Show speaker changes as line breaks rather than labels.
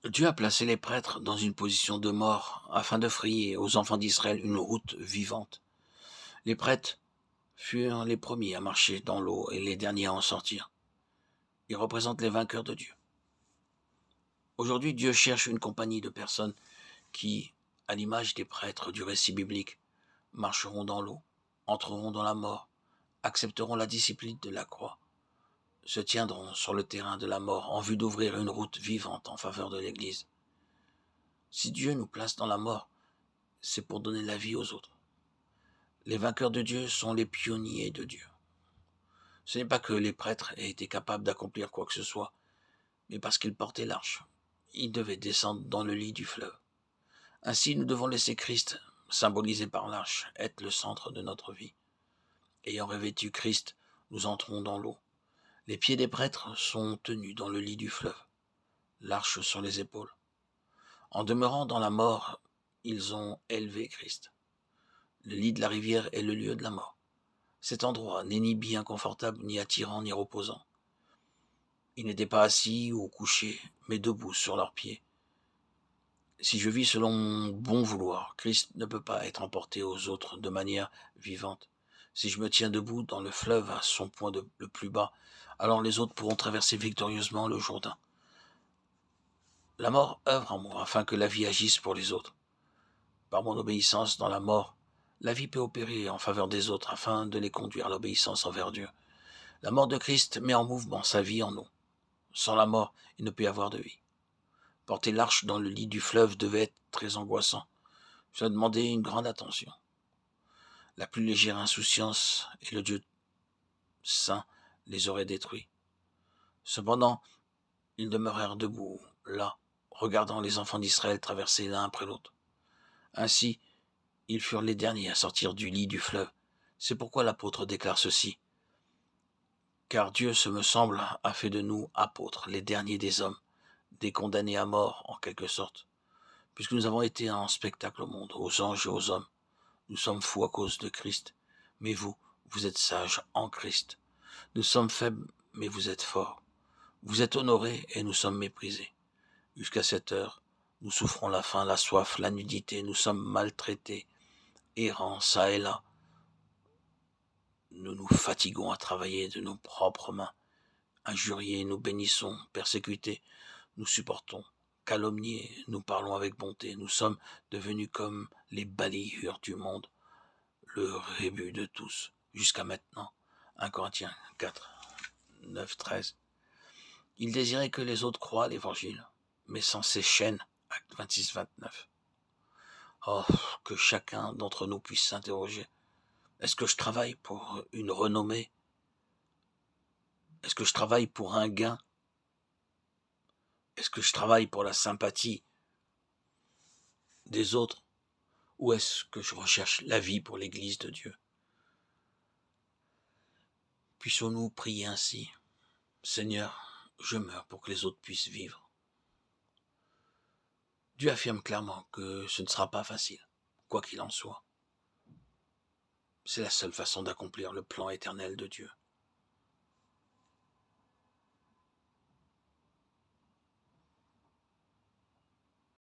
Dieu a placé les prêtres dans une position de mort afin de frayer aux enfants d'Israël une route vivante. Les prêtres furent les premiers à marcher dans l'eau et les derniers à en sortir. Ils représentent les vainqueurs de Dieu. Aujourd'hui, Dieu cherche une compagnie de personnes qui, à l'image des prêtres du récit biblique, marcheront dans l'eau, entreront dans la mort, accepteront la discipline de la croix, se tiendront sur le terrain de la mort en vue d'ouvrir une route vivante en faveur de l'Église. Si Dieu nous place dans la mort, c'est pour donner la vie aux autres. Les vainqueurs de Dieu sont les pionniers de Dieu. Ce n'est pas que les prêtres aient été capables d'accomplir quoi que ce soit, mais parce qu'ils portaient l'arche. Ils devaient descendre dans le lit du fleuve. Ainsi, nous devons laisser Christ, symbolisé par l'arche, être le centre de notre vie. Ayant revêtu Christ, nous entrons dans l'eau. Les pieds des prêtres sont tenus dans le lit du fleuve, l'arche sur les épaules. En demeurant dans la mort, ils ont élevé Christ. Le lit de la rivière est le lieu de la mort. Cet endroit n'est ni bien confortable, ni attirant, ni reposant. Ils n'étaient pas assis ou couchés, mais debout sur leurs pieds. Si je vis selon mon bon vouloir, Christ ne peut pas être emporté aux autres de manière vivante. Si je me tiens debout dans le fleuve à son point le plus bas, alors les autres pourront traverser victorieusement le Jourdain. La mort œuvre en moi afin que la vie agisse pour les autres. Par mon obéissance dans la mort, la vie peut opérer en faveur des autres afin de les conduire à l'obéissance envers Dieu. La mort de Christ met en mouvement sa vie en nous. Sans la mort, il ne peut y avoir de vie. Porter l'arche dans le lit du fleuve devait être très angoissant. Cela demandait une grande attention. La plus légère insouciance et le Dieu saint les auraient détruits. Cependant, ils demeurèrent debout, là, regardant les enfants d'Israël traverser l'un après l'autre. Ainsi, ils furent les derniers à sortir du lit du fleuve. C'est pourquoi l'apôtre déclare ceci. Car Dieu, ce me semble, a fait de nous apôtres, les derniers des hommes, des condamnés à mort en quelque sorte, puisque nous avons été en spectacle au monde, aux anges et aux hommes. Nous sommes fous à cause de Christ, mais vous, vous êtes sages en Christ. Nous sommes faibles, mais vous êtes forts. Vous êtes honorés et nous sommes méprisés. Jusqu'à cette heure, nous souffrons la faim, la soif, la nudité, nous sommes maltraités, errants çà et là. Nous nous fatiguons à travailler de nos propres mains. Injuriés, nous bénissons, persécutés, nous supportons. Calomniés, nous parlons avec bonté. Nous sommes devenus comme les balayures du monde, le rébut de tous, jusqu'à maintenant. 1 Corinthiens 4, 9, 13. Il désirait que les autres croient à l'évangile, mais sans ces chaînes. Acte 26, 29. Oh, que chacun d'entre nous puisse s'interroger. Est-ce que je travaille pour une renommée? Est-ce que je travaille pour un gain? Est-ce que je travaille pour la sympathie des autres? Ou est-ce que je recherche la vie pour l'Église de Dieu? Puissions-nous prier ainsi. Seigneur, je meurs pour que les autres puissent vivre. Dieu affirme clairement que ce ne sera pas facile, quoi qu'il en soit. C'est la seule façon d'accomplir le plan éternel de Dieu.